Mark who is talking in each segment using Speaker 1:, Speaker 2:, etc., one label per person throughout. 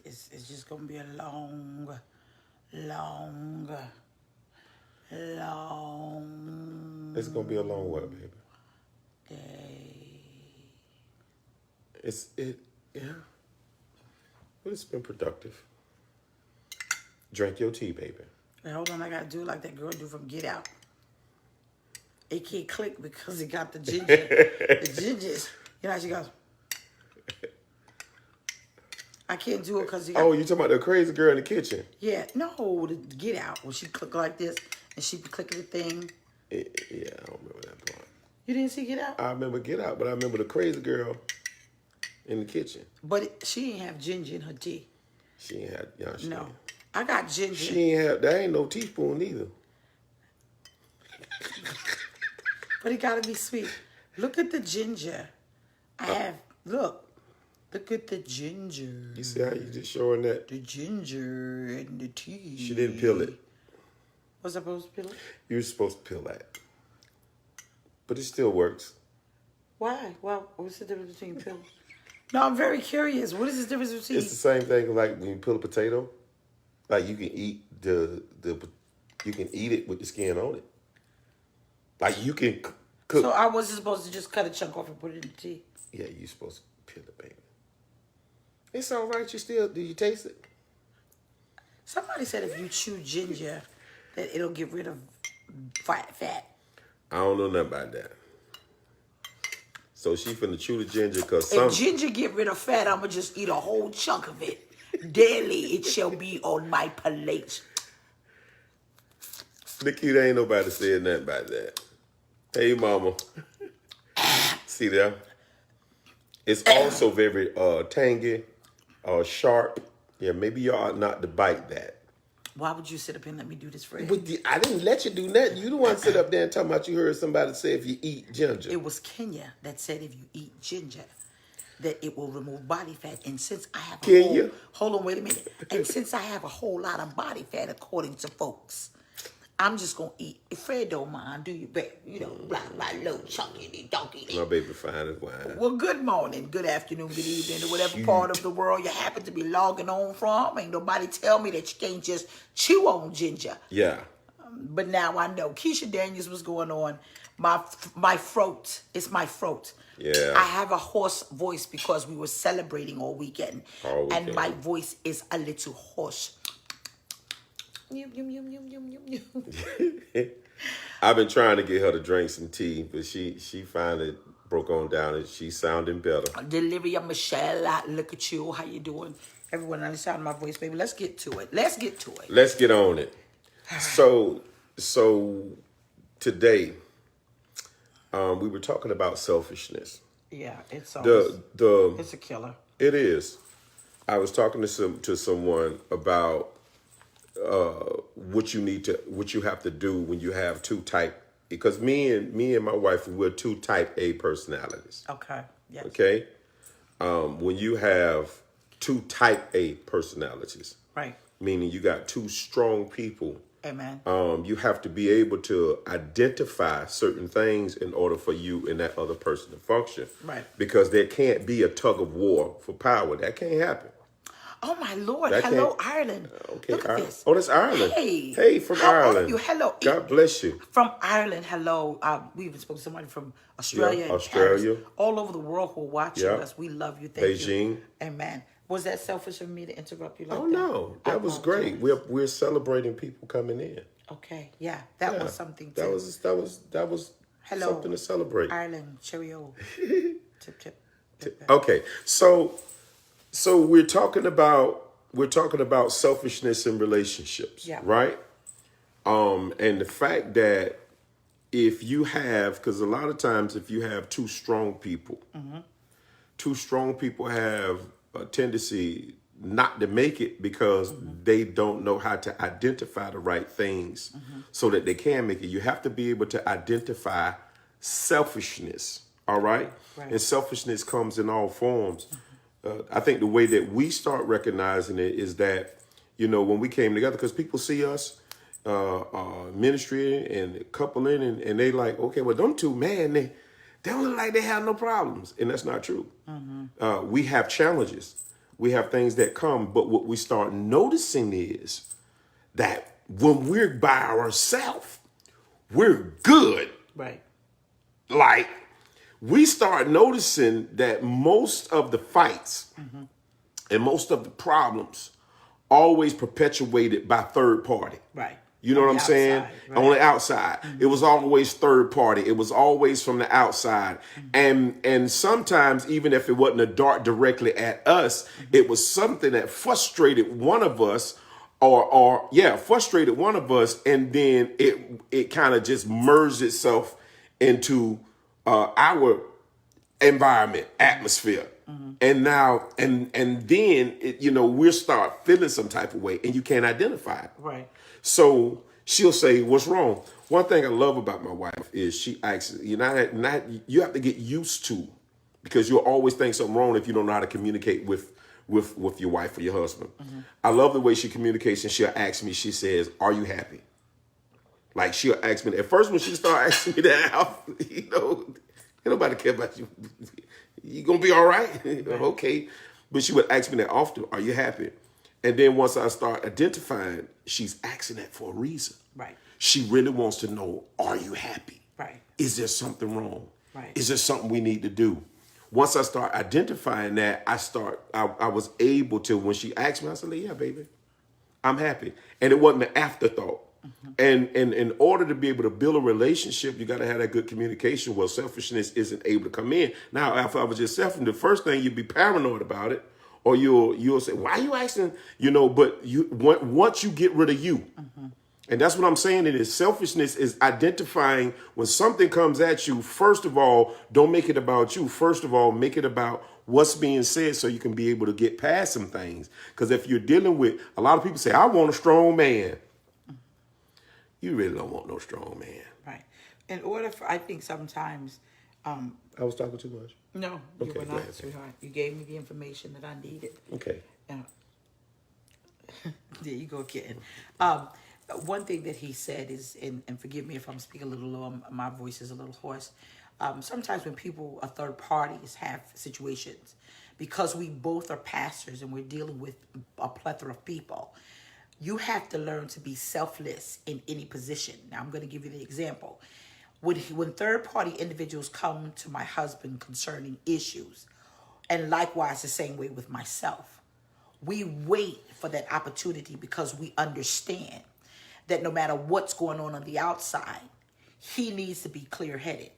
Speaker 1: it's just gonna be a long
Speaker 2: It's gonna be a long what, baby?
Speaker 1: day.
Speaker 2: Yeah. But it's been productive. Drink your tea, baby.
Speaker 1: Wait, hold on, I gotta do it like that girl do from Get Out. It can't click because it got the ginger. The gingers. You know how she goes. I can't do it because
Speaker 2: Oh, you talking about the crazy girl in the kitchen?
Speaker 1: Yeah, no, the Get Out. When she click like this and she be clicking the thing.
Speaker 2: Yeah, I don't remember that part.
Speaker 1: You didn't see Get Out?
Speaker 2: I remember Get Out, but I remember the crazy girl in the kitchen.
Speaker 1: But she ain't have ginger in her tea.
Speaker 2: She ain't had,
Speaker 1: no. I got ginger.
Speaker 2: She ain't have, there ain't no teaspoon either.
Speaker 1: But it gotta be sweet. Look at the ginger. Look at the ginger.
Speaker 2: You see how you just showing that?
Speaker 1: The ginger and the tea.
Speaker 2: She didn't peel it.
Speaker 1: Was I supposed to peel it?
Speaker 2: You were supposed to peel that. But it still works.
Speaker 1: Why? Well, what's the difference between peel? No, I'm very curious. What is the difference between?
Speaker 2: It's the same thing like when you peel a potato. Like you can eat you can eat it with the skin on it. Like you can cook.
Speaker 1: So I wasn't supposed to just cut a chunk off and put it in the tea?
Speaker 2: Yeah, you're supposed to peel it, baby. It's all right. Do you taste it?
Speaker 1: Somebody said if you chew ginger, that it'll get rid of fat.
Speaker 2: I don't know nothing about that. So she finna chew the ginger because
Speaker 1: If ginger get rid of fat, I'ma just eat a whole chunk of it. Daily it shall be on my plate.
Speaker 2: Nikita, ain't nobody said nothing about that. Hey, mama. See there? It's also very tangy, sharp. Yeah, maybe you ought not to bite that.
Speaker 1: Why would you sit up here and let me do this for you?
Speaker 2: But I didn't let you do nothing. You the one sit up there and talking about you heard somebody say if you eat ginger.
Speaker 1: It was Kenya that said if you eat ginger, that it will remove body fat. And since I have hold on, wait a minute. And since I have a whole lot of body fat, according to folks, I'm just gonna eat. If Fred don't mind, do you bet? You know, blah blah, low chunky, donkey.
Speaker 2: My baby fine as wine.
Speaker 1: Well, good morning, good afternoon, good evening, to whatever part of the world you happen to be logging on from. Ain't nobody tell me that you can't just chew on ginger.
Speaker 2: Yeah.
Speaker 1: But now I know. Keisha Daniels, what's going on? My throat. It's my throat.
Speaker 2: Yeah.
Speaker 1: I have a hoarse voice because we were celebrating all weekend. And my voice is a little hoarse.
Speaker 2: I've been trying to get her to drink some tea, but she finally broke on down and she's sounding better.
Speaker 1: Delivia Michelle, look at you. How you doing? Everyone understand my voice, baby. Let's get to it. Let's get on it.
Speaker 2: So today, we were talking about selfishness.
Speaker 1: Yeah, it's a killer.
Speaker 2: It is. I was talking to someone about what you have to do when you have two type, because me and my wife, we're two type A personalities.
Speaker 1: Okay. Yes.
Speaker 2: Okay. When you have two type A personalities,
Speaker 1: right,
Speaker 2: meaning you got two strong people.
Speaker 1: Amen.
Speaker 2: You have to be able to identify certain things in order for you and that other person to function.
Speaker 1: Right.
Speaker 2: Because there can't be a tug of war for power. That can't happen.
Speaker 1: Oh, my Lord. Hello, Ireland.
Speaker 2: Okay.
Speaker 1: Look at this.
Speaker 2: Oh, that's Ireland.
Speaker 1: Hey,
Speaker 2: from
Speaker 1: how
Speaker 2: Ireland.
Speaker 1: Are you? Hello.
Speaker 2: God bless you.
Speaker 1: From Ireland, hello. We even spoke to somebody from Australia.
Speaker 2: Yeah, Australia.
Speaker 1: Paris, all over the world who are watching us. We love you. Thank you.
Speaker 2: Beijing.
Speaker 1: Amen. Was that selfish of me to interrupt you like that?
Speaker 2: Oh, no. That was great. We're celebrating people coming in.
Speaker 1: Okay. Yeah. That was something too.
Speaker 2: That was
Speaker 1: hello,
Speaker 2: something to celebrate.
Speaker 1: Ireland. Cheerio. Tip.
Speaker 2: Okay. So we're talking about selfishness in relationships, right? And the fact that if you have, because a lot of times if you have two strong people have a tendency not to make it because they don't know how to identify the right things so that they can make it. You have to be able to identify selfishness, all right? And selfishness comes in all forms. I think the way that we start recognizing it is that, when we came together, because people see us ministry and coupling and they like, okay, well, them two, man, they don't look like they have no problems. And that's not true. We have challenges. We have things that come, but what we start noticing is that when we're by ourselves, we're good.
Speaker 1: Right.
Speaker 2: Like, we start noticing that most of the fights and most of the problems always perpetuated by third party.
Speaker 1: Right.
Speaker 2: You know what I'm saying?
Speaker 1: Right.
Speaker 2: On the outside. It was always third party. It was always from the outside. And sometimes, even if it wasn't a dart directly at us, it was something that frustrated one of us frustrated one of us. And then it kind of just merged itself into our environment, atmosphere. And now, and then, we'll start feeling some type of way and you can't identify it.
Speaker 1: Right.
Speaker 2: So she'll say, what's wrong? One thing I love about my wife is she asks, you have to get used to, because you'll always think something wrong if you don't know how to communicate with your wife or your husband. I love the way she communicates, and she'll ask me, she says, are you happy? Like, she'll ask me, at first when she started asking me that, ain't nobody care about you. You gonna be all right? Okay. But she would ask me that often, are you happy? And then once I start identifying, she's asking that for a reason.
Speaker 1: Right.
Speaker 2: She really wants to know, are you happy?
Speaker 1: Right.
Speaker 2: Is there something wrong?
Speaker 1: Right.
Speaker 2: Is there something we need to do? Once I start identifying that, I was able to, when she asked me, I said, yeah, baby, I'm happy. And it wasn't an afterthought. And in order to be able to build a relationship, you got to have that good communication. Well, selfishness isn't able to come in. Now, if I was just selfish, the first thing, you'd be paranoid about it. Or you'll say, why are you asking? But once you get rid of you, and that's what I'm saying. It is selfishness is identifying when something comes at you. First of all, don't make it about you. First of all, make it about what's being said, so you can be able to get past some things. Because if you're dealing with, a lot of people say, I want a strong man. You really don't want no strong man.
Speaker 1: Right. In order for, I think sometimes.
Speaker 2: I was talking too much.
Speaker 1: No, you
Speaker 2: Okay,
Speaker 1: were
Speaker 2: go
Speaker 1: not,
Speaker 2: ahead.
Speaker 1: sweetheart. You gave me the information that I needed.
Speaker 2: Okay.
Speaker 1: There you go again. One thing that he said is, and forgive me if I'm speaking a little low, my voice is a little hoarse. Sometimes when people, third parties, have situations, because we both are pastors and we're dealing with a plethora of people, you have to learn to be selfless in any position. Now, I'm going to give you the example. When third-party individuals come to my husband concerning issues, and likewise the same way with myself, we wait for that opportunity because we understand that no matter what's going on the outside, he needs to be clear-headed.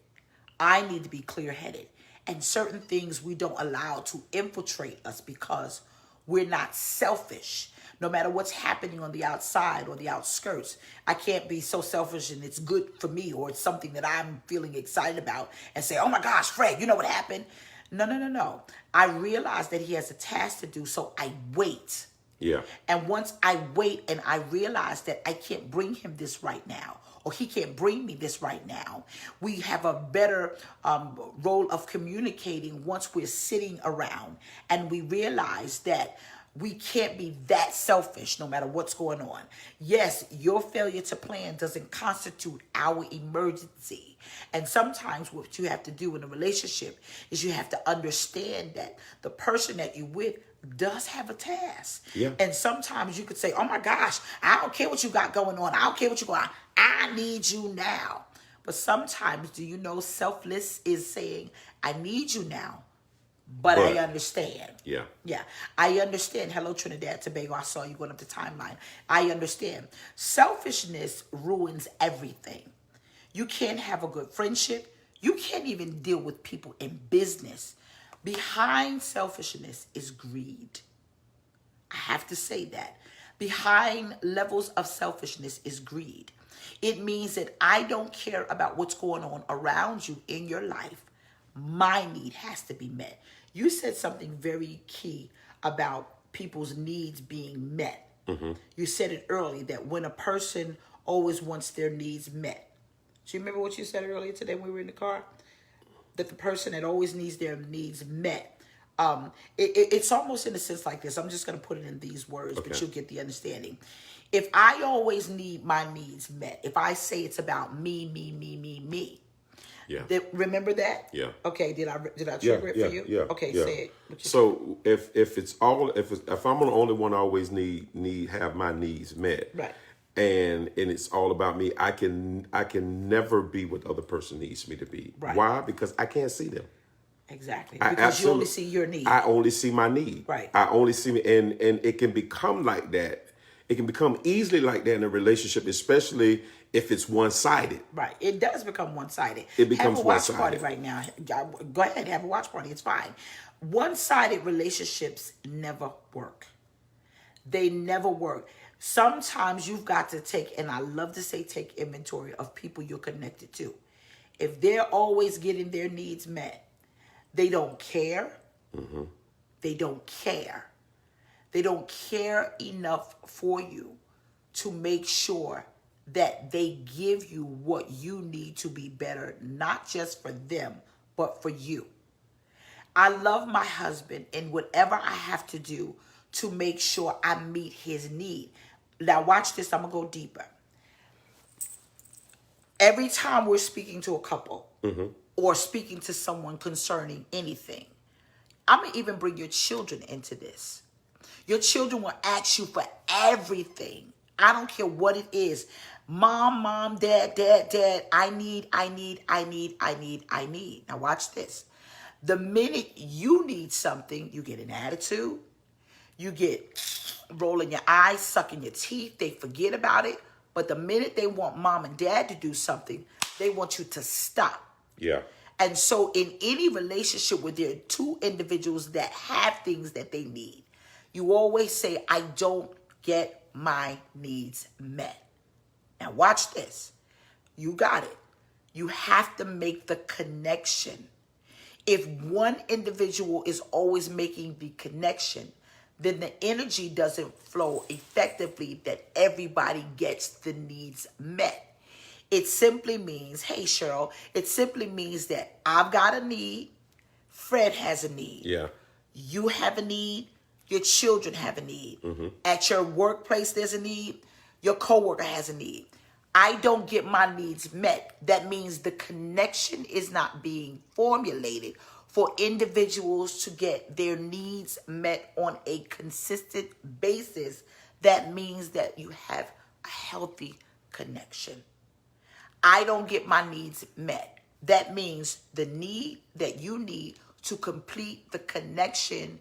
Speaker 1: I need to be clear-headed. And certain things we don't allow to infiltrate us because we're not selfish. No matter what's happening on the outside or the outskirts, I can't be so selfish and it's good for me, or it's something that I'm feeling excited about, and say, oh my gosh, Fred, you know what happened? No. I realize that he has a task to do, so I wait.
Speaker 2: Yeah.
Speaker 1: And once I wait and I realize that I can't bring him this right now, or he can't bring me this right now, we have a better role of communicating once we're sitting around and we realize that we can't be that selfish no matter what's going on. Yes, your failure to plan doesn't constitute our emergency. And sometimes what you have to do in a relationship is you have to understand that the person that you're with does have a task.
Speaker 2: Yeah.
Speaker 1: And sometimes you could say, oh my gosh, I don't care what you got going on. I don't care what you got. I need you now. But sometimes, do you know, selfless is saying, I need you now, but I understand.
Speaker 2: Yeah.
Speaker 1: Yeah. I understand. Hello, Trinidad, Tobago. I saw you going up the timeline. I understand. Selfishness ruins everything. You can't have a good friendship. You can't even deal with people in business. Behind selfishness is greed. I have to say that. Behind levels of selfishness is greed. It means that I don't care about what's going on around you in your life. My need has to be met. You said something very key about people's needs being met. Mm-hmm. You said it earlier, that when a person always wants their needs met. Do you remember what you said earlier today when we were in the car? That the person that always needs their needs met. It's almost in a sense like this. I'm just going to put it in these words, but you'll get the understanding. If I always need my needs met, if I say it's about me,
Speaker 2: Yeah.
Speaker 1: Remember that?
Speaker 2: Yeah.
Speaker 1: Okay. Did I trigger it for you?
Speaker 2: Yeah.
Speaker 1: Okay.
Speaker 2: Yeah.
Speaker 1: Say it.
Speaker 2: So if I'm the only one I always have my needs met,
Speaker 1: Right.
Speaker 2: and it's all about me, I can never be what the other person needs me to be.
Speaker 1: Right.
Speaker 2: Why? Because I can't see them.
Speaker 1: Exactly. Because you only see your need.
Speaker 2: I only see my need.
Speaker 1: Right.
Speaker 2: I only see me, and it can become like that. It can become easily like that in a relationship, especially if it's one-sided.
Speaker 1: Right. It does become one-sided.
Speaker 2: It becomes
Speaker 1: have a watch
Speaker 2: one-sided.
Speaker 1: party right now. Go ahead, have a watch party. It's fine. One-sided relationships never work. They never work. Sometimes you've got to take, and I love to say take inventory of people you're connected to. If they're always getting their needs met, they don't care. Mm-hmm. They don't care. They don't care enough for you to make sure that they give you what you need to be better, not just for them, but for you. I love my husband, and whatever I have to do to make sure I meet his need. Now watch this, I'm going to go deeper. Every time we're speaking to a couple or speaking to someone concerning anything, I'm going to even bring your children into this. Your children will ask you for everything. I don't care what it is. Mom, dad, I need. Now watch this. The minute you need something, you get an attitude. You get rolling your eyes, sucking your teeth. They forget about it. But the minute they want mom and dad to do something, they want you to stop.
Speaker 2: Yeah.
Speaker 1: And so in any relationship where there are two individuals that have things that they need, you always say, I don't get my needs met. Now watch this. You got it. You have to make the connection. If one individual is always making the connection, then the energy doesn't flow effectively that everybody gets the needs met. It simply means, hey, Cheryl, it simply means that I've got a need. Fred has a need.
Speaker 2: Yeah.
Speaker 1: You have a need. Your children have a need. Mm-hmm. At your workplace, there's a need. Your coworker has a need. I don't get my needs met. That means the connection is not being formulated for individuals to get their needs met on a consistent basis. That means that you have a healthy connection. I don't get my needs met. That means the need that you need to complete the connection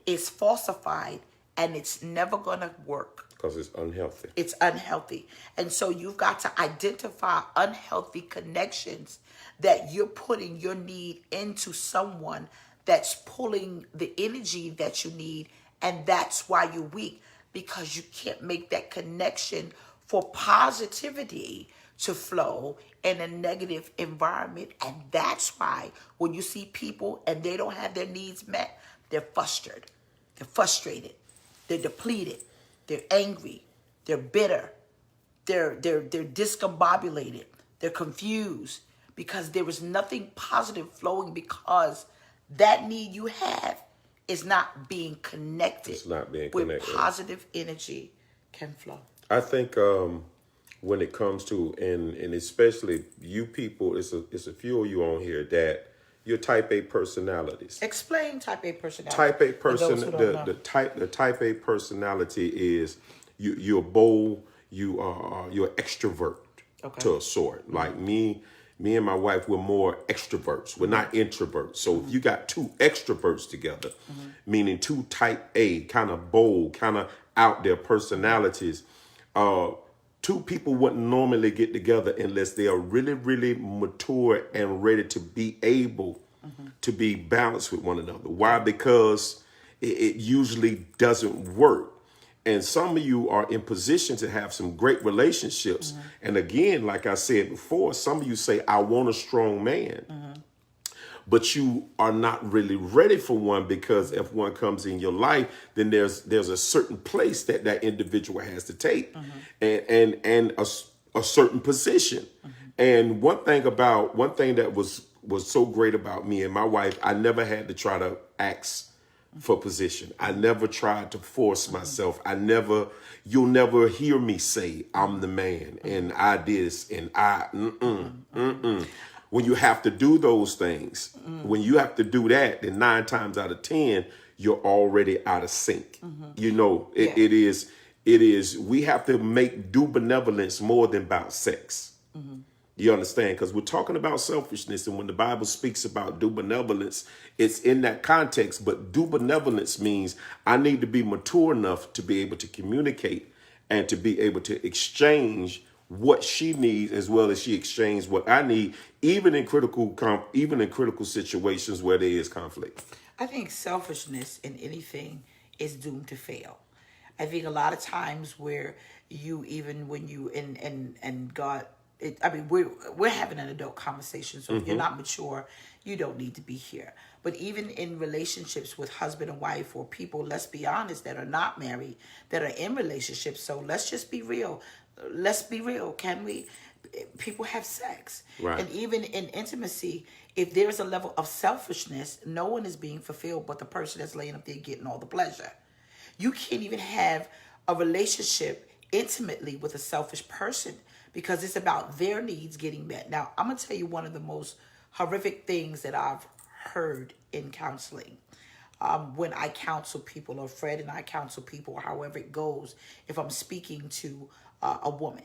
Speaker 1: is falsified, and it's never going to work.
Speaker 2: Because it's unhealthy.
Speaker 1: It's unhealthy. And so you've got to identify unhealthy connections that you're putting your need into someone that's pulling the energy that you need, and that's why you're weak, because you can't make that connection for positivity to flow in a negative environment. And that's why when you see people and they don't have their needs met, they're frustrated. They're depleted. They're angry. They're bitter. They're discombobulated. They're confused because there is nothing positive flowing, because that need you have is not being connected.
Speaker 2: It's not being
Speaker 1: where
Speaker 2: connected.
Speaker 1: Positive energy can flow.
Speaker 2: I think when it comes to, and especially you people, it's a few of you on here that you're type A personalities.
Speaker 1: Explain type A personality.
Speaker 2: Type A person, the type A personality is you're bold, you're extrovert to a sort. Mm-hmm. Like me and my wife, we're more extroverts. We're not introverts. So if you got two extroverts together, meaning two type A, kind of bold, kind of out there personalities, two people wouldn't normally get together unless they are really, really mature and ready to be able to be balanced with one another. Why? Because it usually doesn't work. And some of you are in position to have some great relationships. And again, like I said before, some of you say, I want a strong man. But you are not really ready for one, because if one comes in your life, then there's a certain place that individual has to take and a certain position. And one thing that was so great about me and my wife, I never had to try to ask for position. I never tried to force myself. You'll never hear me say I'm the man and I this and I when you have to do those things, when you have to do that, then 9 times out of 10, you're already out of sync. You know, it is, we have to do benevolence more than about sex. You understand? Because we're talking about selfishness. And when the Bible speaks about do benevolence, it's in that context. But do benevolence means I need to be mature enough to be able to communicate and to be able to exchange what she needs as well as she exchanges what I need, even in critical situations where there is conflict.
Speaker 1: I think selfishness in anything is doomed to fail. I think a lot of times where you, even when you and God, we're having an adult conversation, so if you're not mature, you don't need to be here. But even in relationships with husband and wife, or people, let's be honest, that are not married, that are in relationships, so let's just be real. Let's be real. Can we? People have sex.
Speaker 2: Right.
Speaker 1: And even in intimacy, if there's a level of selfishness, no one is being fulfilled but the person that's laying up there getting all the pleasure. You can't even have a relationship intimately with a selfish person because it's about their needs getting met. Now, I'm going to tell you one of the most horrific things that I've heard in counseling. When I counsel people, or Fred and I counsel people, or however it goes, if I'm speaking to a woman,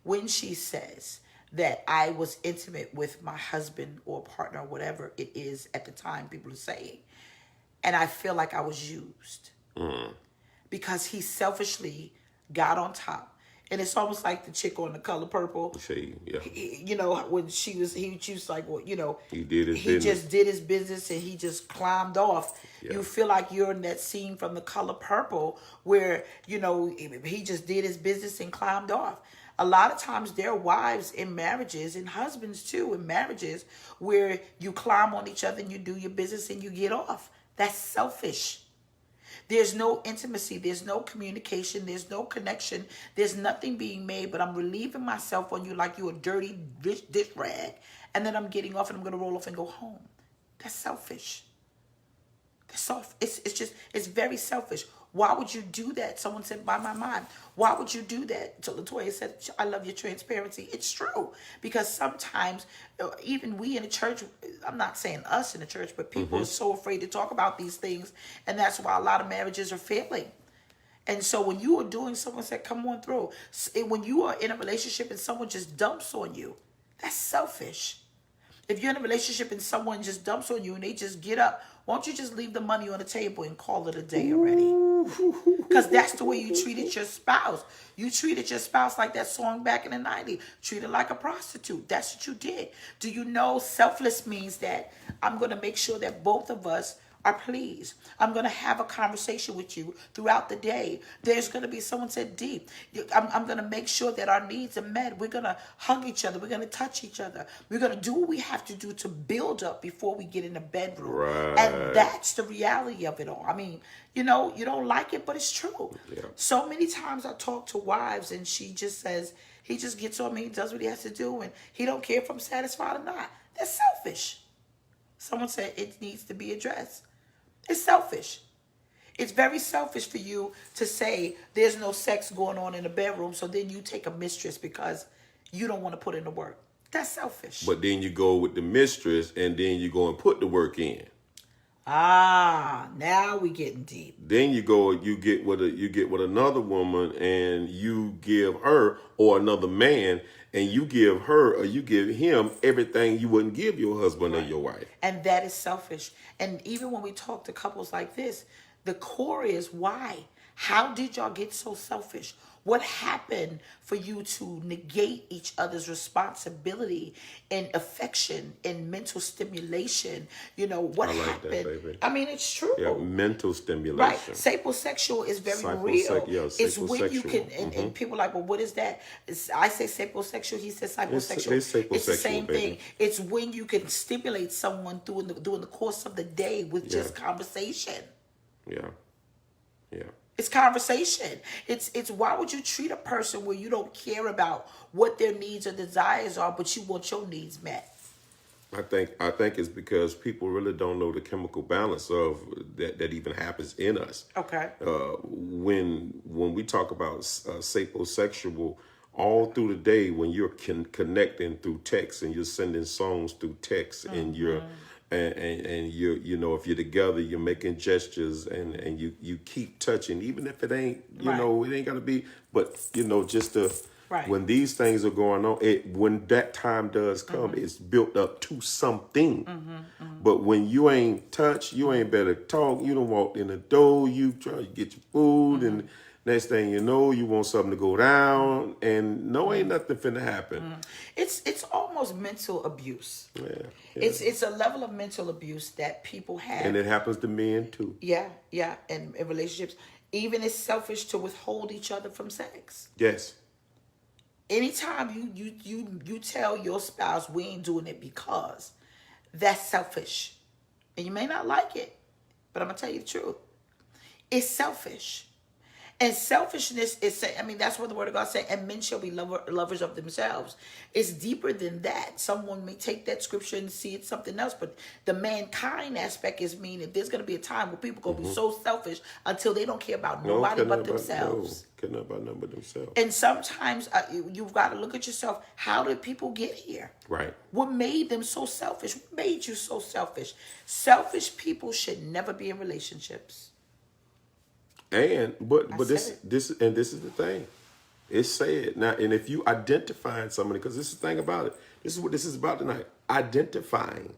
Speaker 1: when she says that I was intimate with my husband or partner, or whatever it is at the time people are saying, and I feel like I was used because he selfishly got on top. And it's almost like the chick on The Color Purple. You know, when he was like, well, you know, he just did his business and he just climbed off. Yeah. You feel like you're in that scene from The Color Purple where, you know, he just did his business and climbed off. A lot of times there are wives in marriages, and husbands too in marriages, where you climb on each other and you do your business and you get off. That's selfish. There's no intimacy. There's no communication. There's no connection. There's nothing being made, but I'm relieving myself on you like you're a dirty dish rag. And then I'm getting off and I'm going to roll off and go home. That's selfish. That's soft. It's very selfish. Why would you do that? Someone said, by my mind. Why would you do that? So Latoya said, I love your transparency. It's true. Because sometimes, even we in the church, I'm not saying us in the church, but people are so afraid to talk about these things. And that's why a lot of marriages are failing. And so when you are doing, someone said, come on through. When you are in a relationship and someone just dumps on you, that's selfish. If you're in a relationship and someone just dumps on you and they just get up, won't you just leave the money on the table and call it a day already? Because that's the way you treated your spouse. You treated your spouse like that song back in the 90s. Treated like a prostitute. That's what you did. Do you know selfless means that I'm going to make sure that both of us are pleased. I'm going to have a conversation with you throughout the day. There's going to be, someone said deep. I'm going to make sure that our needs are met. We're going to hug each other. We're going to touch each other. We're going to do what we have to do to build up before we get in the bedroom.
Speaker 2: Right.
Speaker 1: And that's the reality of it all. I mean, you know, you don't like it, but it's true. Yeah. So many times I talk to wives and she just says, he just gets on me, he does what he has to do, and he don't care if I'm satisfied or not. That's selfish. Someone said it needs to be addressed. It's selfish. It's very selfish for you to say there's no sex going on in the bedroom, so then you take a mistress because you don't want to put in the work. That's selfish.
Speaker 2: But then you go with the mistress and then you go and put the work in.
Speaker 1: Now we getting deep.
Speaker 2: Then you get with another woman and you give her, or another man, and you give her or you give him everything you wouldn't give your husband or your wife.
Speaker 1: And that is selfish. And even when we talk to couples like this, the core is why? How did y'all get so selfish? What happened for you to negate each other's responsibility and affection and mental stimulation? You know, what happened? That, baby. I mean, it's true.
Speaker 2: Yeah, mental stimulation.
Speaker 1: Right. Sapiosexual is very real. It's when you can, and people are like, well, what is that? I say sapiosexual, he says psychosexual. It's the same thing. It's when you can stimulate someone during the course of the day with just conversation.
Speaker 2: Yeah.
Speaker 1: It's conversation. It's why would you treat a person where you don't care about what their needs or desires are, but you want your needs met?
Speaker 2: I think it's because people really don't know the chemical balance of that even happens in us.
Speaker 1: Okay.
Speaker 2: When we talk about sapiosexual all through the day when you're connecting through text and you're sending songs through text and you're and you're, you know, if you're together, you're making gestures and you keep touching, even if it ain't, you know, it ain't gotta be, but you know, just to when these things are going on, when that time does come, it's built up to something. But when you ain't touched, you ain't better talk, you don't walk in the door, you try to get your food and next thing you know, you want something to go down, and no, ain't nothing finna happen.
Speaker 1: It's almost mental abuse.
Speaker 2: Yeah.
Speaker 1: It's a level of mental abuse that people have,
Speaker 2: and it happens to men too.
Speaker 1: Yeah, and in relationships, even it's selfish to withhold each other from sex.
Speaker 2: Yes.
Speaker 1: Anytime you tell your spouse we ain't doing it because, that's selfish, and you may not like it, but I'm gonna tell you the truth. It's selfish. And selfishness is, I mean, that's what the word of God said, and men shall be lovers of themselves. It's deeper than that. Someone may take that scripture and see it's something else, but the mankind aspect is meaning there's going to be a time where people going to be so selfish until they don't care about nobody but themselves.
Speaker 2: Care about nobody but themselves.
Speaker 1: And sometimes you've got to look at yourself. How did people get here?
Speaker 2: Right.
Speaker 1: What made them so selfish? What made you so selfish? Selfish people should never be in relationships.
Speaker 2: But this is the thing. It's said now, and if you identifying somebody, because this is the thing about it. This is what this is about tonight. Identifying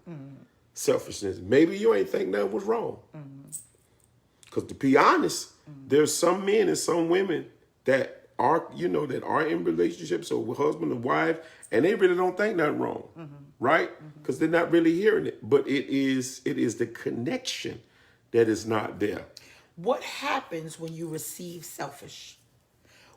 Speaker 2: selfishness. Maybe you ain't think nothing was wrong. Because to be honest, there's some men and some women that are, you know, that are in relationships or with husband and wife, and they really don't think nothing wrong, right? Because they're not really hearing it. But it is the connection that is not there.
Speaker 1: What happens when you receive selfish?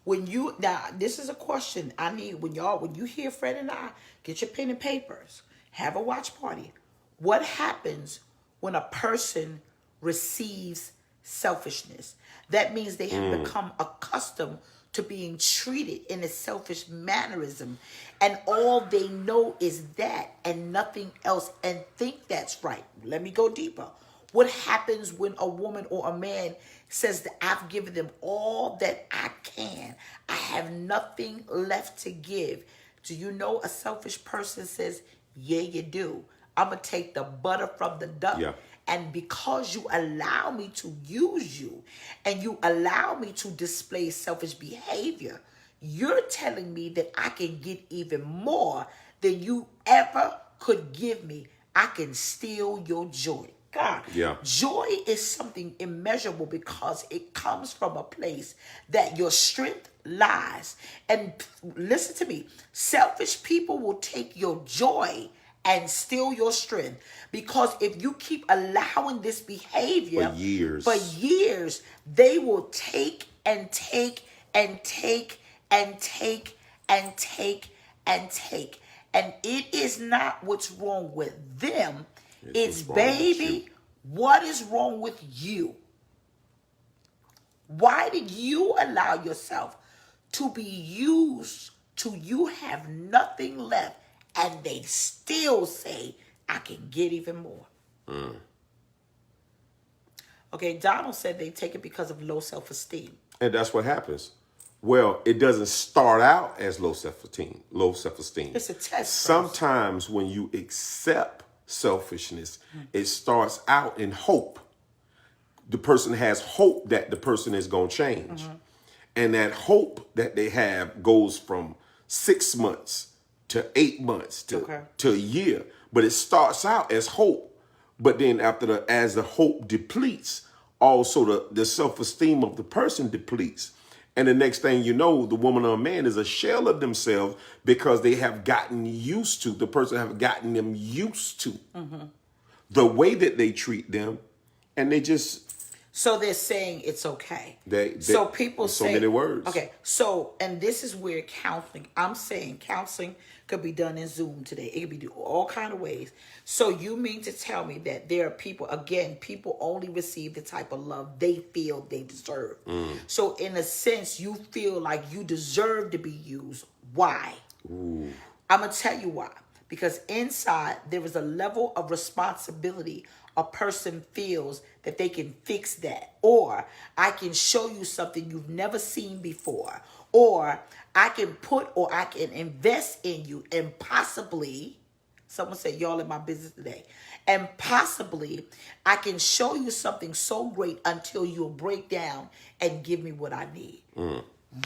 Speaker 1: Now, this is a question I need when you hear Fred and I, get your pen and papers, have a watch party. What happens when a person receives selfishness? That means they have become accustomed to being treated in a selfish mannerism, and all they know is that and nothing else, and think that's right. Let me go deeper. What happens when a woman or a man says that I've given them all that I can? I have nothing left to give. Do you know a selfish person says, yeah, you do. I'm going to take the butter from the duck. Yeah. And because you allow me to use you and you allow me to display selfish behavior, you're telling me that I can get even more than you ever could give me. I can steal your joy. God, joy is something immeasurable because it comes from a place that your strength lies. And listen to me, selfish people will take your joy and steal your strength, because if you keep allowing this behavior for years, they will take and take and take and take and take and take. And it is not what's wrong with them. It's baby, what is wrong with you? Why did you allow yourself to be used till you have nothing left and they still say, I can get even more? Okay, Donald said they take it because of low self-esteem.
Speaker 2: And that's what happens. Well, it doesn't start out as low self-esteem.
Speaker 1: It's a test.
Speaker 2: Sometimes when you accept selfishness, it starts out in hope. The person has hope that the person is going to change. And that hope that they have goes from 6 months to 8 months to a year. But it starts out as hope. But then as the hope depletes, also the self-esteem of the person depletes. And the next thing you know, the woman or man is a shell of themselves because they have gotten used to, the person have gotten them used to the way that they treat them. And they just...
Speaker 1: So they're saying it's okay.
Speaker 2: So
Speaker 1: people say...
Speaker 2: So many words.
Speaker 1: Okay, so, and this is where counseling, I'm saying counseling could be done in Zoom today. It could be done all kind of ways. So you mean to tell me that there are people, again, people only receive the type of love they feel they deserve. So in a sense, you feel like you deserve to be used. Why?
Speaker 2: Ooh.
Speaker 1: I'm going to tell you why. Because inside, there is a level of responsibility a person feels that they can fix that, or I can show you something you've never seen before, or I can invest in you, and possibly, someone said, y'all in my business today, and possibly I can show you something so great until you'll break down and give me what I need.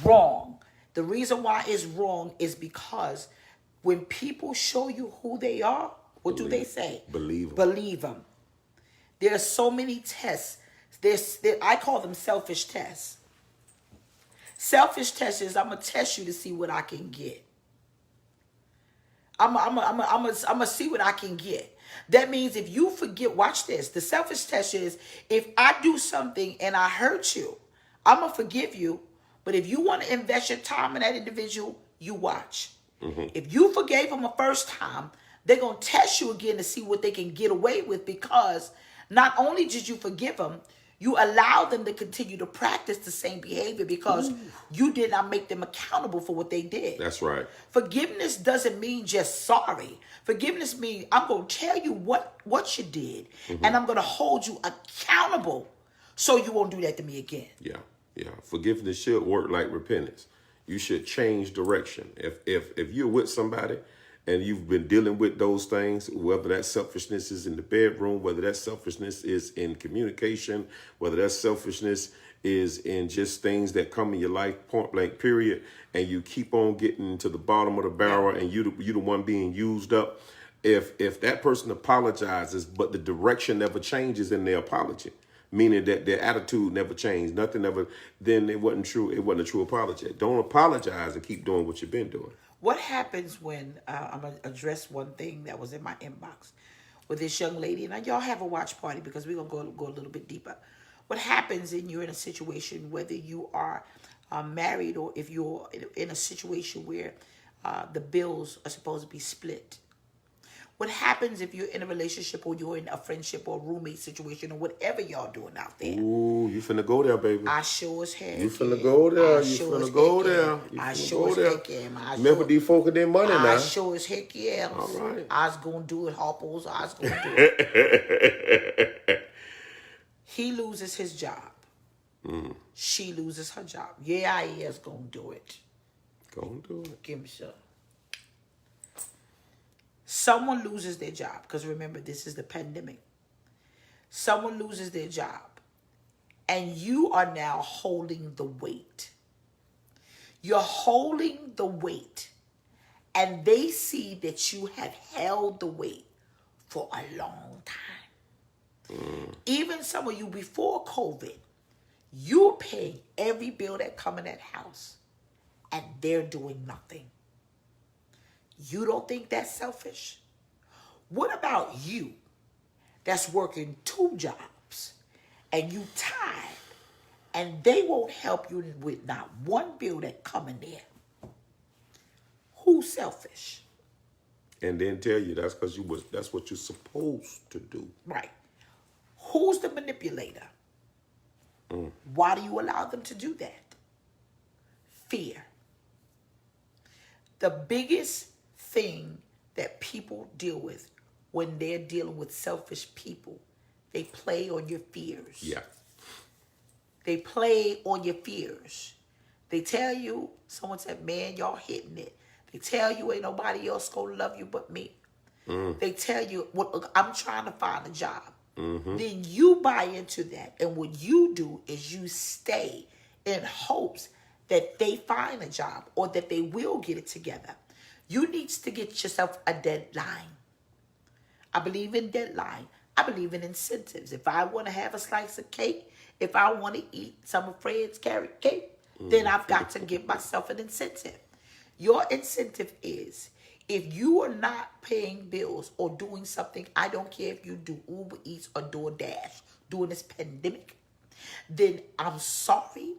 Speaker 1: Wrong. The reason why it's wrong is because when people show you who they are, what do they say?
Speaker 2: Believe them.
Speaker 1: Believe them. There are so many tests. I call them selfish tests. Selfish tests is I'm going to test you to see what I can get. I'm gonna see what I can get. That means if you forget, watch this. The selfish test is if I do something and I hurt you, I'm gonna forgive you. But if you want to invest your time in that individual, you watch. If you forgave them the first time, they're gonna test you again to see what they can get away with, because not only did you forgive them, you allow them to continue to practice the same behavior because you did not make them accountable for what they did.
Speaker 2: That's right.
Speaker 1: Forgiveness doesn't mean just sorry. Forgiveness means I'm going to tell you what you did, and I'm going to hold you accountable so you won't do that to me again.
Speaker 2: Yeah. Forgiveness should work like repentance. You should change direction. If you're with somebody and you've been dealing with those things, whether that selfishness is in the bedroom, whether that selfishness is in communication, whether that selfishness is in just things that come in your life, point blank, period, and you keep on getting to the bottom of the barrel and you the one being used up, if that person apologizes, but the direction never changes in their apology, meaning that their attitude never changed, nothing ever, then it wasn't true. It wasn't a true apology. Don't apologize and keep doing what you've been doing.
Speaker 1: What happens when, I'm going to address one thing that was in my inbox with this young lady, and y'all have a watch party because we're going to go a little bit deeper. What happens when you're in a situation, whether you are married or if you're in a situation where the bills are supposed to be split? What happens if you're in a relationship or you're in a friendship or roommate situation or whatever y'all doing out there?
Speaker 2: Ooh, you finna go there, baby.
Speaker 1: I sure as heck.
Speaker 2: You finna go there. You finna go there.
Speaker 1: I sure as heck am.
Speaker 2: Remember these folk and their money now.
Speaker 1: I sure as heck am.
Speaker 2: All right.
Speaker 1: I was going to do it, Harpo's. I was going to do it. He loses his job. She loses her job. Yeah, I is going to do it.
Speaker 2: Go do it.
Speaker 1: Give me some. Someone loses their job, because remember, this is the pandemic. Someone loses their job, and you are now holding the weight. You're holding the weight, and they see that you have held the weight for a long time. Even some of you before COVID, you're paying every bill that come in that house, and they're doing nothing. You don't think that's selfish? What about you that's working 2 jobs and you tired and they won't help you with not one bill that come in there? Who's selfish?
Speaker 2: And then tell you that's because that's what you're supposed to do.
Speaker 1: Right. Who's the manipulator? Why do you allow them to do that? Fear. The biggest thing that people deal with when they're dealing with selfish people, they play on your fears.
Speaker 2: Yeah.
Speaker 1: They play on your fears. They tell you, someone said, man, y'all hitting it. They tell you ain't nobody else gonna love you but me. They tell you, well, look, I'm trying to find a job. Then you buy into that. And what you do is you stay in hopes that they find a job or that they will get it together. You need to get yourself a deadline. I believe in deadline. I believe in incentives. If I want to have a slice of cake, if I want to eat some of Fred's carrot cake, then I've got to give myself an incentive. Your incentive is, if you are not paying bills or doing something, I don't care if you do Uber Eats or DoorDash during this pandemic, then I'm sorry,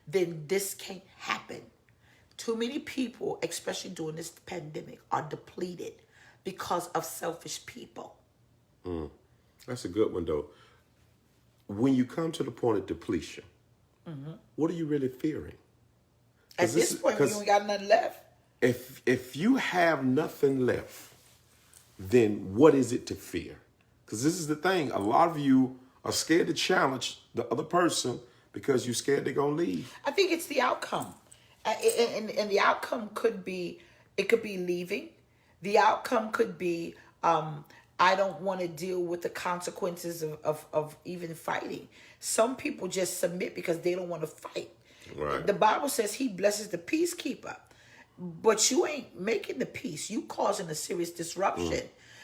Speaker 1: then this can't happen. Too many people, especially during this pandemic, are depleted because of selfish people.
Speaker 2: That's a good one, though. When you come to the point of depletion, what are you really fearing?
Speaker 1: At this point, you ain't got nothing left.
Speaker 2: If you have nothing left, then what is it to fear? Because this is the thing. A lot of you are scared to challenge the other person because you're scared they're going to leave.
Speaker 1: I think it's the outcome. And the outcome could be, it could be leaving. The outcome could be, I don't want to deal with the consequences of even fighting. Some people just submit because they don't want to fight.
Speaker 2: Right.
Speaker 1: The Bible says he blesses the peacekeeper. But you ain't making the peace. You causing a serious disruption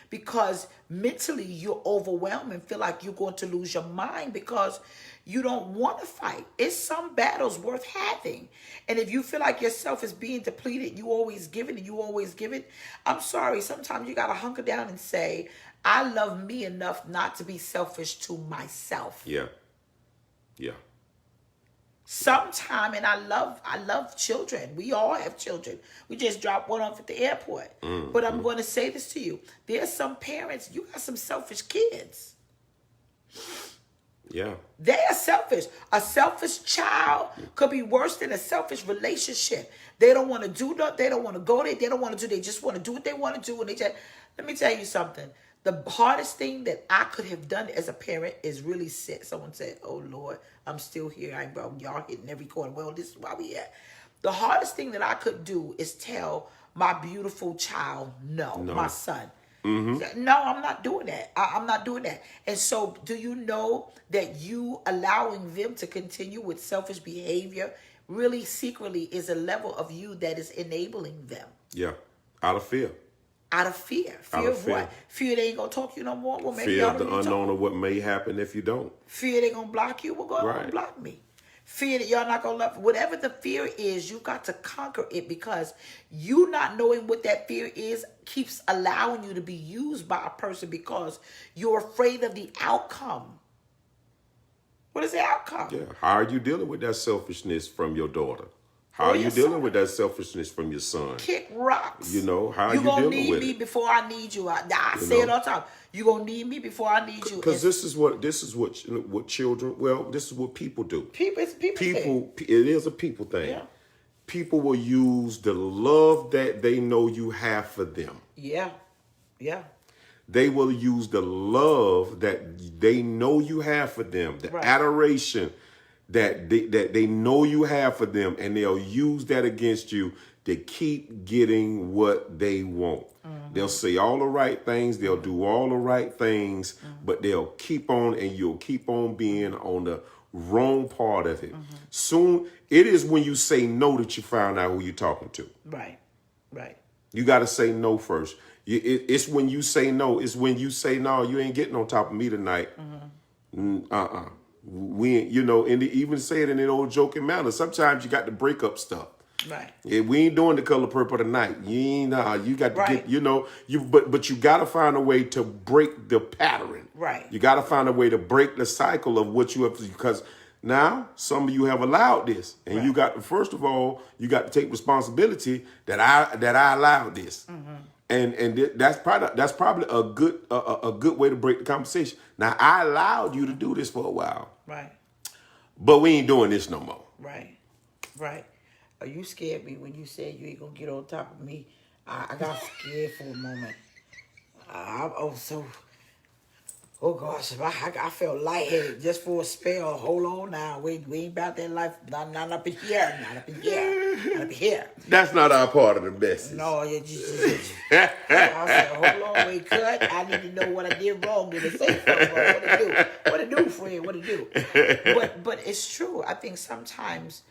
Speaker 1: because mentally you're overwhelmed and feel like you're going to lose your mind because you don't want to fight. It's some battles worth having. And if you feel like yourself is being depleted, you always giving and you always giving. I'm sorry. Sometimes you got to hunker down and say, I love me enough not to be selfish to myself.
Speaker 2: Yeah. Yeah.
Speaker 1: Sometime, and I love children. We all have children. We just dropped one off at the airport. But I'm going to say this to you. There's some parents, you got some selfish kids.
Speaker 2: Yeah.
Speaker 1: They are selfish. A selfish child could be worse than a selfish relationship. They don't want to do nothing. They don't want to go there. They don't want to do. They just want to do what they want to do. And they just, let me tell you something. The hardest thing that I could have done as a parent is really sit. Someone said, "Oh Lord, I'm still here. I bro, y'all hitting every corner." Well, this is why we at. The hardest thing that I could do is tell my beautiful child, no. My son. No, I'm not doing that. I'm not doing that. And so do you know that you allowing them to continue with selfish behavior really secretly is a level of you that is enabling them?
Speaker 2: Yeah. Out of fear.
Speaker 1: Out of fear. Fear of what? Fear they ain't going to talk to you no more? Well, maybe
Speaker 2: fear of the unknown of what may happen if you don't.
Speaker 1: Fear they going to block you? Well, go ahead and block me. Fear that y'all not going to love. Whatever the fear is, you got to conquer it because you not knowing what that fear is keeps allowing you to be used by a person because you're afraid of the outcome. What is the outcome?
Speaker 2: Yeah. How are you dealing with that selfishness from your daughter? How are you dealing with that selfishness from your son?
Speaker 1: Kick rocks.
Speaker 2: You know, how are you
Speaker 1: dealing with it?
Speaker 2: You
Speaker 1: going to need me before I need you. I say it all the time. You going to need me before I need you.
Speaker 2: Because this is what children, well, this is what people do.
Speaker 1: It's a people thing.
Speaker 2: It is a people thing.
Speaker 1: Yeah.
Speaker 2: People will use the love that they know you have for them.
Speaker 1: Yeah. Yeah.
Speaker 2: They will use the love that they know you have for them, the adoration that they know you have for them, and they'll use that against you to keep getting what they want. They'll say all the right things, they'll do all the right things, but they'll keep on, and you'll keep on being on the wrong part of it. Soon, it is when you say no that you find out who you're talking to. Right. You got to say no first. It's when you say no. It's when you say, no, you ain't getting on top of me tonight. We, and they even say it in an old joking manner. Sometimes you got to break up stuff. Right. Yeah, we ain't doing the color purple tonight. You got to get, but you got to find a way to break the pattern. Right. You got to find a way to break the cycle of what you have to, because now some of you have allowed this, and you got to, first of all, you got to take responsibility that I allowed this. And that's probably a good way to break the conversation. Now, I allowed you to do this for a while. Right. But we ain't doing this no more. Right. Oh, you scared me when you said you ain't going to get on top of me. I got scared for a moment. Oh gosh, I felt lightheaded just for a spell. Hold on now. We ain't about that life. Not up in here. Not up in here. Not up in here. That's not our part of the message. No, I said, hold on, wait, cut. I need to know what I did wrong. Did I say something wrong? What to do? What to do, friend? What to do? But it's true. I think sometimes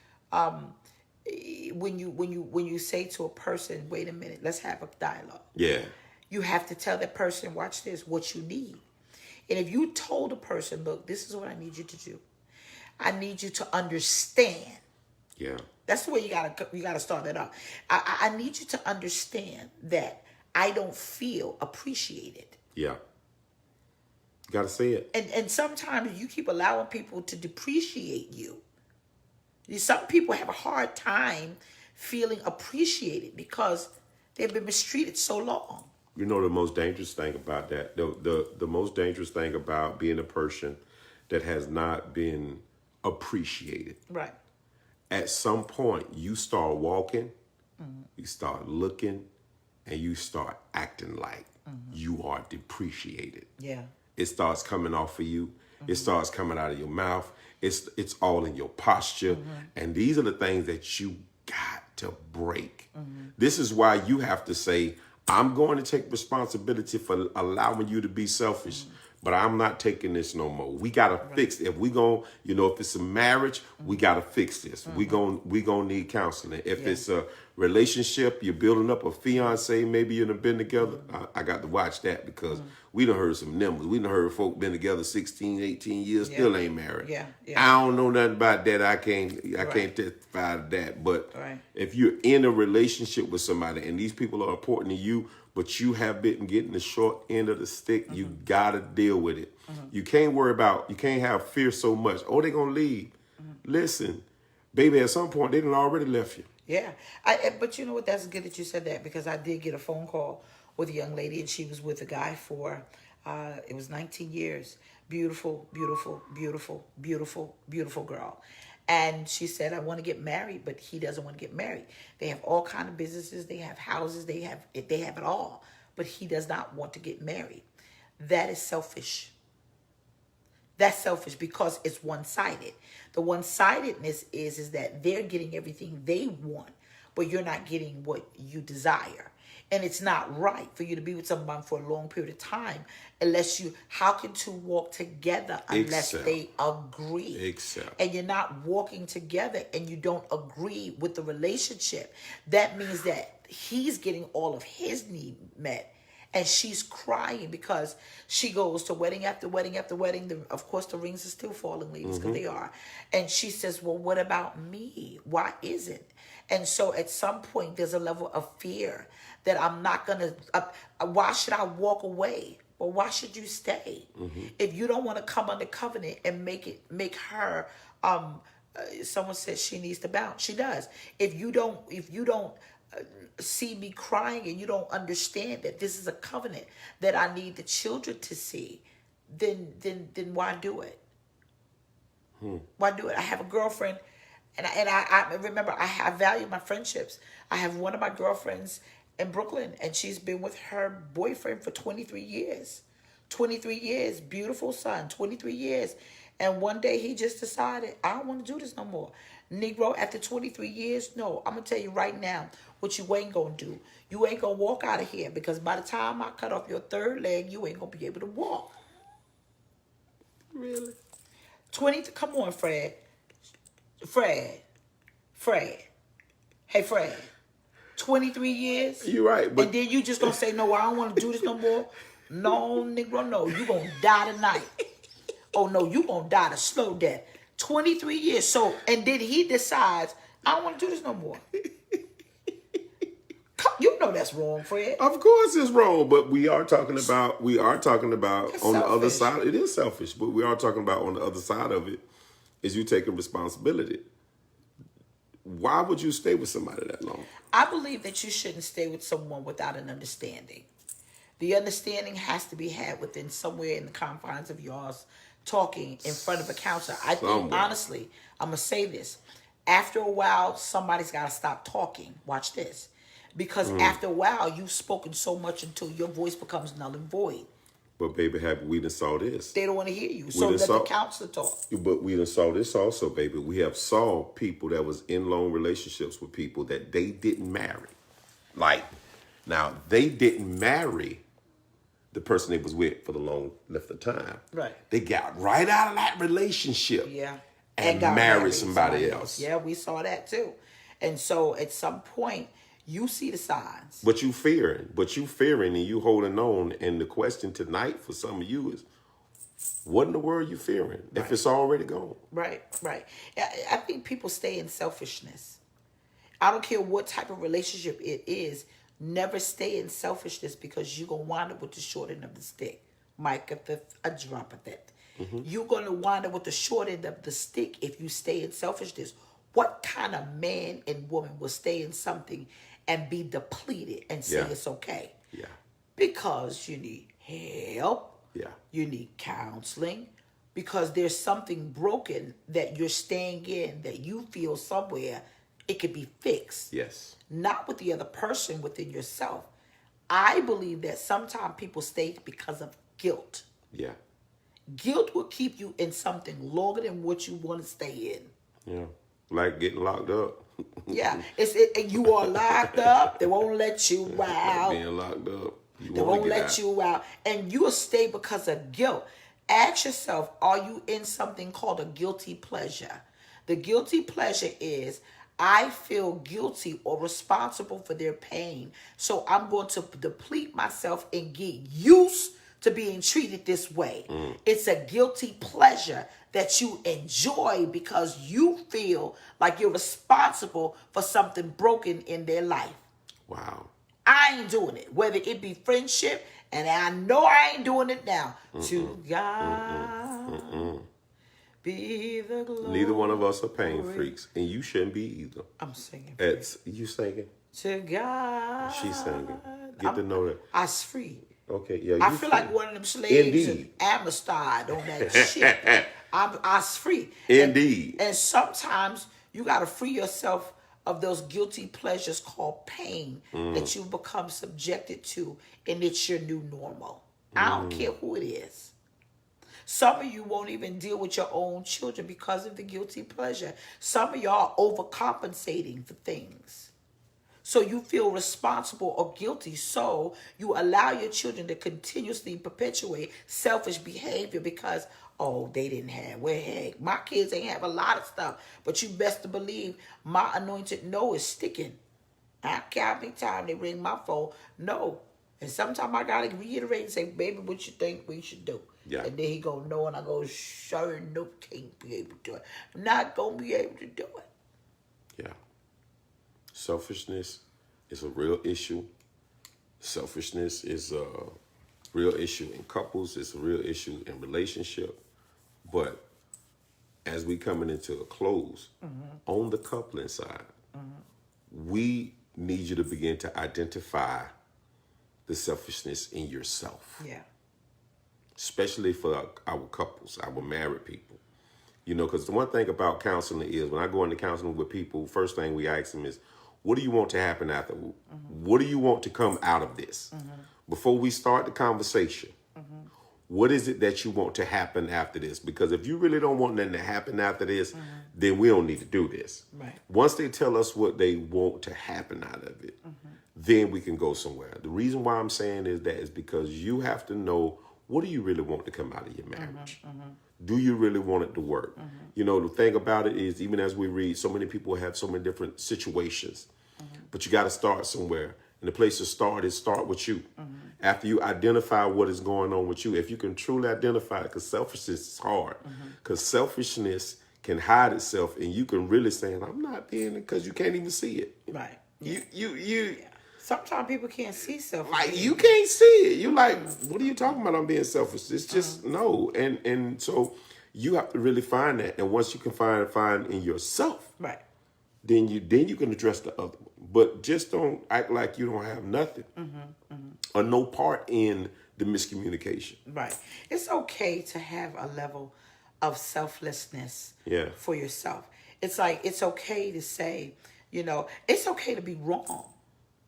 Speaker 2: when you say to a person, wait a minute, let's have a dialogue. Yeah. You have to tell that person, watch this, what you need. And if you told a person, look, this is what I need you to do. I need you to understand. Yeah. That's the way you gotta start that off. I need you to understand that I don't feel appreciated. Yeah. You gotta say it. And sometimes you keep allowing people to depreciate you. Some people have a hard time feeling appreciated because they've been mistreated so long. You know the most dangerous thing about that, the most dangerous thing about being a person that has not been appreciated. Right. At some point, you start walking, you start looking, and you start acting like you are depreciated. Yeah. it starts coming off of you. It starts coming out of your mouth. It's all in your posture. And these are the things that you got to break. This is why you have to say, I'm going to take responsibility for allowing you to be selfish, but I'm not taking this no more. We got to fix it. If we going, if it's a marriage, we got to fix this. We going to need counseling. If it's a relationship, you're building up a fiance, maybe you've been together. I got to watch that because we done heard some numbers. We done heard folk been together 16, 18 years, still ain't married. I don't know nothing about that. I can't testify to that. But if you're in a relationship with somebody and these people are important to you, but you have been getting the short end of the stick, you got to deal with it. You can't you can't have fear so much. Oh, they're going to leave. Listen, baby, at some point, they done already left you.
Speaker 1: Yeah. But you know what? That's good that you said that because I did get a phone call with a young lady and she was with a guy for, it was 19 years. Beautiful, beautiful, beautiful, beautiful, beautiful girl. And she said, I want to get married, but he doesn't want to get married. They have all kinds of businesses. They have houses. They have it all. But he does not want to get married. That is selfish. That's selfish because it's one-sided. The one-sidedness is that they're getting everything they want, but you're not getting what you desire. And it's not right for you to be with someone for a long period of time how can two walk together unless they agree? And you're not walking together and you don't agree with the relationship. That means that he's getting all of his needs met. And she's crying because she goes to wedding after wedding after wedding. Of course, the rings are still falling, ladies, because they are. And she says, well, what about me? Why isn't? And so at some point, there's a level of fear that I'm not going to, why should I walk away? Or why should you stay? If you don't want to come under covenant and make her, someone says she needs to bounce. She does. If you don't see me crying and you don't understand that this is a covenant that I need the children to see, then why do it? Why do it? I have a girlfriend, and I remember I value my friendships. I have one of my girlfriends in Brooklyn, and she's been with her boyfriend for 23 years. 23 years, beautiful son, 23 years. And one day he just decided, I don't want to do this no more. Negro, after 23 years, no, I'm going to tell you right now what you ain't going to do. You ain't going to walk out of here because by the time I cut off your third leg, you ain't going to be able to walk.
Speaker 2: Really?
Speaker 1: Come on, Fred. Hey, Fred. 23 years?
Speaker 2: You're right. But...
Speaker 1: And then you just going to say, no, I don't want to do this no more? No, Negro, no. You going to die tonight. Oh, no, you going to die a slow death. 23 years. So, and then he decides, I don't want to do this no more. You know that's wrong, Fred.
Speaker 2: Of course it's wrong, but we are talking about
Speaker 1: That's
Speaker 2: on
Speaker 1: selfish.
Speaker 2: the other side. It is selfish, but we are talking about on the other side of it is you taking responsibility. Why would you stay with somebody that long?
Speaker 1: I believe that you shouldn't stay with someone without an understanding. The understanding has to be had within somewhere in the confines of y'all's talking in front of a counselor. I think, honestly, I'm going to say this. After a while, somebody's got to stop talking. Watch this. Because after a while, you've spoken so much until your voice becomes null and void.
Speaker 2: But baby, we done saw this.
Speaker 1: They don't want to hear you. So let the counselor talk.
Speaker 2: But we done saw this also, baby. We have saw people that was in long relationships with people that they didn't marry. Like, now, they didn't marry the person they was with for the long length of time.
Speaker 1: Right.
Speaker 2: They got right out of that relationship.
Speaker 1: Yeah.
Speaker 2: And married somebody else.
Speaker 1: Yeah, we saw that too. And so at some point, you see the signs.
Speaker 2: But you fearing and you holding on. And the question tonight for some of you is, what in the world you fearing if it's already gone?
Speaker 1: Right. I think people stay in selfishness. I don't care what type of relationship it is. Never stay in selfishness because you're going to wind up with the short end of the stick. Mike, a drop of that. You're going to wind up with the short end of the stick if you stay in selfishness. What kind of man and woman will stay in something and be depleted and say it's okay?
Speaker 2: Yeah.
Speaker 1: Because you need help.
Speaker 2: Yeah.
Speaker 1: You need counseling. Because there's something broken that you're staying in that you feel somewhere it could be fixed.
Speaker 2: Yes.
Speaker 1: Not with the other person, within yourself. I believe that sometimes people stay because of guilt.
Speaker 2: Yeah.
Speaker 1: Guilt will keep you in something longer than what you want to stay in.
Speaker 2: Yeah. Like getting locked up.
Speaker 1: Yeah, you are locked up. They won't let you out.
Speaker 2: Being locked up.
Speaker 1: They won't let you out. And you'll stay because of guilt. Ask yourself, are you in something called a guilty pleasure? The guilty pleasure is, I feel guilty or responsible for their pain. So I'm going to deplete myself and get used to being treated this way. It's a guilty pleasure that you enjoy because you feel like you're responsible for something broken in their life.
Speaker 2: Wow.
Speaker 1: I ain't doing it, whether it be friendship, and I know I ain't doing it now. To God be the glory.
Speaker 2: Neither one of us are pain freaks, and you shouldn't be either.
Speaker 1: I'm singing.
Speaker 2: You singing?
Speaker 1: To God.
Speaker 2: She's singing. Get to know that.
Speaker 1: I was free.
Speaker 2: Okay, yeah.
Speaker 1: I feel like one of them slaves in
Speaker 2: Indeed.
Speaker 1: Amistad on that ship. I was free.
Speaker 2: Indeed.
Speaker 1: And sometimes you got to free yourself of those guilty pleasures called pain that you become subjected to, and it's your new normal. I don't care who it is. Some of you won't even deal with your own children because of the guilty pleasure. Some of y'all are overcompensating for things. So you feel responsible or guilty. So you allow your children to continuously perpetuate selfish behavior because, oh, they didn't have. Well, heck, my kids ain't have a lot of stuff. But you best to believe my anointed no is sticking. I don't care how many times they ring my phone. No. And sometimes I got to reiterate and say, baby, what you think we should do?
Speaker 2: Yeah.
Speaker 1: And then he go, no. And I go, sure, no, can't be able to do it. I'm not going to be able to do it.
Speaker 2: Yeah. Selfishness is a real issue. Selfishness is a real issue in couples. It's a real issue in relationship. But as we coming into a close, on the coupling side, we need you to begin to identify the selfishness in yourself.
Speaker 1: Yeah.
Speaker 2: Especially for our couples, our married people. You know, because the one thing about counseling is when I go into counseling with people, first thing we ask them is, what do you want to happen after? What do you want to come out of this? Before we start the conversation, what is it that you want to happen after this? Because if you really don't want nothing to happen after this, then we don't need to do this.
Speaker 1: Right.
Speaker 2: Once they tell us what they want to happen out of it, then we can go somewhere. The reason why I'm saying is that is because you have to know, what do you really want to come out of your marriage? Do you really want it to work? You know, the thing about it is, even as we read, so many people have so many different situations, but you got to start somewhere. And the place to start is start with you. After you identify what is going on with you, if you can truly identify it, because selfishness is hard, because selfishness can hide itself, and you can really say, I'm not being it, because you can't even see it.
Speaker 1: Right.
Speaker 2: You.
Speaker 1: Sometimes people can't see selfish.
Speaker 2: Like, you can't see it. You like, what are you talking about? I'm being selfish. It's just no. And so you have to really find that. And once you can find in yourself,
Speaker 1: Right.
Speaker 2: then you can address the other one. But just don't act like you don't have nothing or no part in the miscommunication.
Speaker 1: Right. It's okay to have a level of selflessness
Speaker 2: for
Speaker 1: yourself. It's like, it's okay to say, it's okay to be wrong.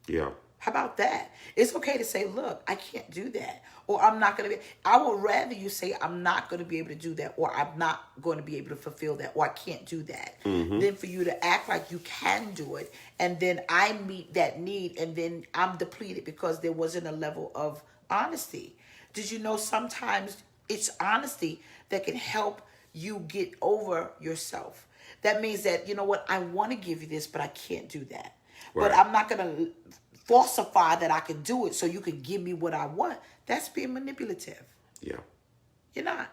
Speaker 2: Yeah.
Speaker 1: How about that? It's okay to say, look, I can't do that. Or I'm not going to be, I would rather you say, I'm not going to be able to do that. Or I'm not going to be able to fulfill that. Or I can't do that. Than for you to act like you can do it. And then I meet that need. And then I'm depleted because there wasn't a level of honesty. Did you know sometimes it's honesty that can help you get over yourself? That means that, you know what, I want to give you this, but I can't do that.
Speaker 2: Right.
Speaker 1: But I'm not going to falsify that I can do it so you can give me what I want. That's being manipulative.
Speaker 2: Yeah.
Speaker 1: You're not.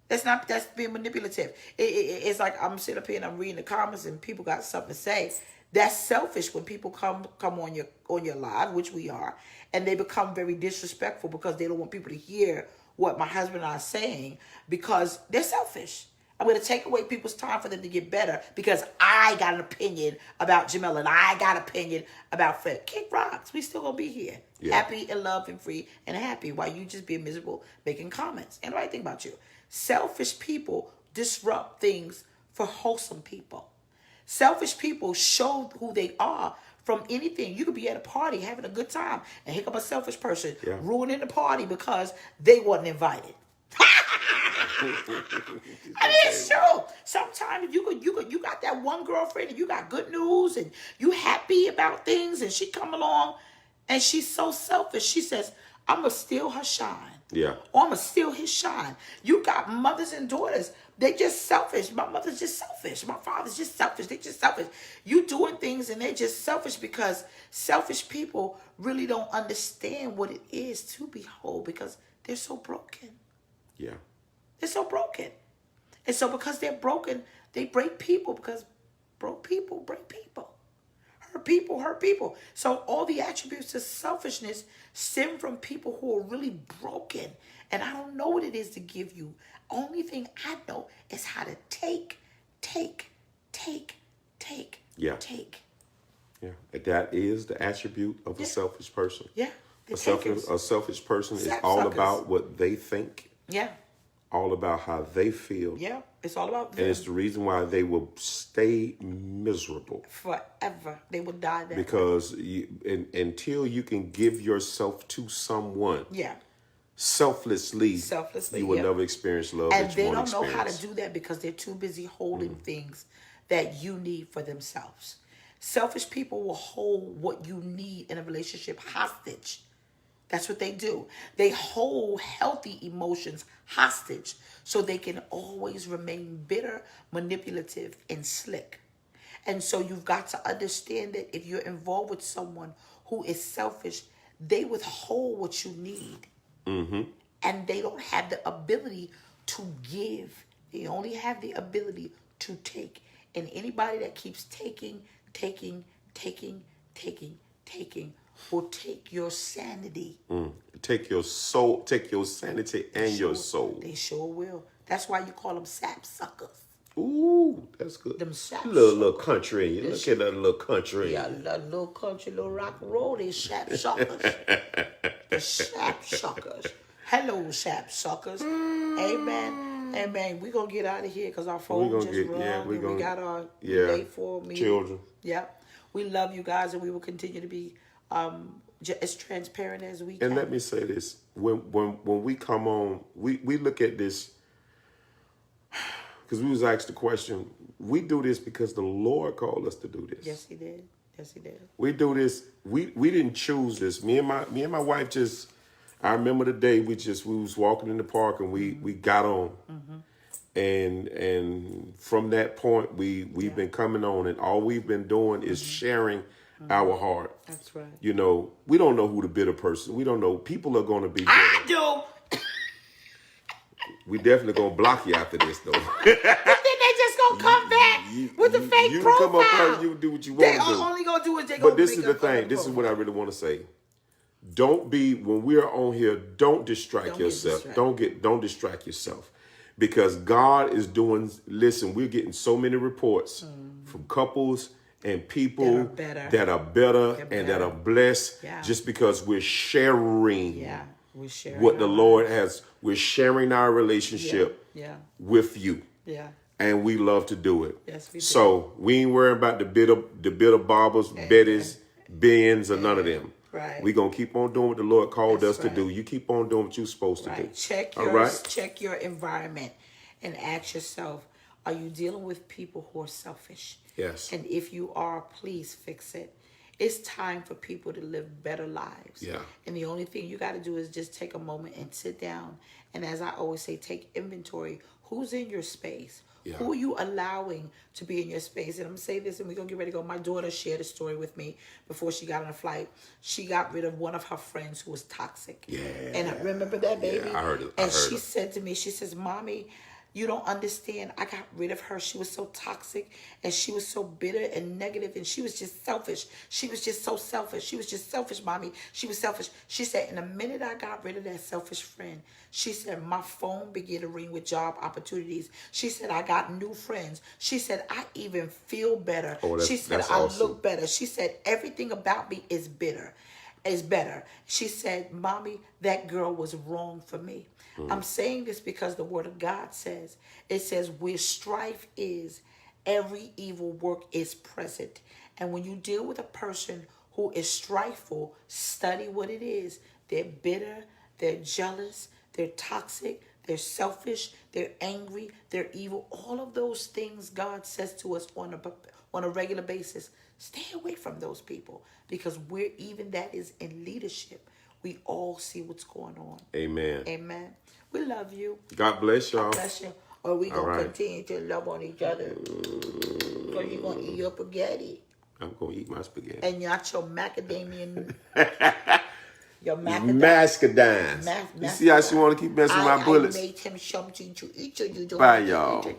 Speaker 1: That's being manipulative. It's like I'm sitting up here and I'm reading the comments and people got something to say. That's selfish when people come on your live, which we are, and they become very disrespectful because they don't want people to hear what my husband and I are saying because they're selfish. I'm going to take away people's time for them to get better because I got an opinion about Jameliah and I got an opinion about Fred. Kick rocks. We still going to be here. Yeah. Happy and love and free and happy while you just being miserable making comments. And the right thing about you. Selfish people disrupt things for wholesome people. Selfish people show who they are from anything. You could be at a party having a good time, and here come a selfish person
Speaker 2: Yeah.
Speaker 1: ruining the party because they wasn't invited. I mean, it's true. Sometimes you got that one girlfriend and you got good news and you happy about things, and she come along and she's so selfish. She says, I'm gonna steal her shine.
Speaker 2: Yeah.
Speaker 1: Or I'm gonna steal his shine. You got mothers and daughters. They just selfish. My mother's just selfish. My father's just selfish. They just selfish. You doing things and they're just selfish because selfish people really don't understand what it is to be whole because they're so broken.
Speaker 2: Yeah.
Speaker 1: They're so broken. And so because they're broken, they break people because broke people break people. Hurt people. So all the attributes of selfishness stem from people who are really broken. And I don't know what it is to give you. Only thing I know is how to take.
Speaker 2: Yeah.
Speaker 1: Take.
Speaker 2: Yeah. That is the attribute of a selfish person.
Speaker 1: Yeah.
Speaker 2: A selfish person is all about what they think.
Speaker 1: Yeah.
Speaker 2: All about how they feel.
Speaker 1: Yeah. It's all about them.
Speaker 2: And it's the reason why they will stay miserable.
Speaker 1: Forever. They will die there.
Speaker 2: Because until you can give yourself to someone.
Speaker 1: Yeah.
Speaker 2: Selflessly, you will never experience love.
Speaker 1: And
Speaker 2: that
Speaker 1: they
Speaker 2: you
Speaker 1: don't know how to
Speaker 2: experience.
Speaker 1: do that because they're too busy holding things that you need for themselves. Selfish people will hold what you need in a relationship hostage. That's what they do. They hold healthy emotions hostage so they can always remain bitter, manipulative, and slick. And so you've got to understand that if you're involved with someone who is selfish, they withhold what you need.
Speaker 2: Mm-hmm.
Speaker 1: And they don't have the ability to give. They only have the ability to take. And anybody that keeps taking will take your sanity.
Speaker 2: Take your soul, take your sanity and your soul.
Speaker 1: They sure will. That's why you call them sap suckers.
Speaker 2: Ooh, that's good.
Speaker 1: Them sap
Speaker 2: little country. You look at that little country.
Speaker 1: Yeah, little country, little rock and roll. They sap suckers. The sap suckers. Hello, sap suckers. Amen. Amen. We're going to get out of here because our phone just rung.
Speaker 2: Yeah, we
Speaker 1: got our day 4 meeting.
Speaker 2: Children.
Speaker 1: Yeah. We love you guys and we will continue to be as transparent as we can.
Speaker 2: And let me say this. When we come on, we look at this because we was asked the question, we do this because the Lord called us to do this.
Speaker 1: Yes, he did. Yes, he did.
Speaker 2: We do this. We didn't choose this. Me and my wife just. I remember the day we was walking in the park and we got on, and from that point we've been coming on, and all we've been doing is sharing our heart.
Speaker 1: That's right.
Speaker 2: You know, we don't know who the bitter person. We don't know. People are going to be bitter.
Speaker 1: I do.
Speaker 2: We definitely gonna block you after this though.
Speaker 1: Then they just gonna come back with the fake
Speaker 2: you
Speaker 1: profile.
Speaker 2: Come up here, you do what you want to do.
Speaker 1: They only gonna do is they gonna.
Speaker 2: But this is the thing. This is what I really want to say. Don't be when we're on here. Don't distract yourself. Don't distract yourself, because God is doing. Listen, we're getting so many reports from couples and people that are better and that are blessed just because we're sharing.
Speaker 1: Yeah, we're sharing
Speaker 2: what the Lord has. We're sharing our relationship with you.
Speaker 1: Yeah.
Speaker 2: And we love to do it.
Speaker 1: Yes, we do.
Speaker 2: So we ain't worrying about the bitter Barbers, Bettys, Bens, or none of them.
Speaker 1: Right.
Speaker 2: We're going to keep on doing what the Lord called us to do. You keep on doing what you're supposed to do.
Speaker 1: Check your environment and ask yourself, are you dealing with people who are selfish?
Speaker 2: Yes.
Speaker 1: And if you are, please fix it. It's time for people to live better lives.
Speaker 2: Yeah.
Speaker 1: And the only thing you got to do is just take a moment and sit down. And as I always say, take inventory. Who's in your space? Yeah. Who are you allowing to be in your space? And I'm going to say this and we're going to get ready to go. My daughter shared a story with me before she got on a flight. She got rid of one of her friends who was toxic. Yeah. And I remember that, baby.
Speaker 2: Yeah, I heard it.
Speaker 1: And she said to me, she says, Mommy, you don't understand. I got rid of her. She was so toxic and she was so bitter and negative and she was just selfish. She was just so selfish. She was just selfish, Mommy. She was selfish. She said, in the minute I got rid of that selfish friend, she said, my phone began to ring with job opportunities. She said, I got new friends. She said, I even feel better. She said, I look better. She said, everything about me is better. She said, Mommy, that girl was wrong for me. I'm saying this because the word of God says, it says where strife is Every evil work is present. And when you deal with a person who is strifeful, study what it is. They're bitter, they're jealous, they're toxic, they're selfish, they're angry, they're evil. All of those things God says to us on a regular basis. Stay away from those people, because we're, even that is in leadership, we all see what's going on.
Speaker 2: Amen.
Speaker 1: Amen. We love you.
Speaker 2: God bless y'all.
Speaker 1: God bless you. Or we going
Speaker 2: right.
Speaker 1: to continue to love on each other. Because you're going to eat your spaghetti.
Speaker 2: I'm going to eat my spaghetti.
Speaker 1: And not your macadamian. Your
Speaker 2: Mascadines. You see how she want to keep messing with my bullets?
Speaker 1: I made him something to eat, so you don't
Speaker 2: Bye,
Speaker 1: have to
Speaker 2: y'all.
Speaker 1: eat it.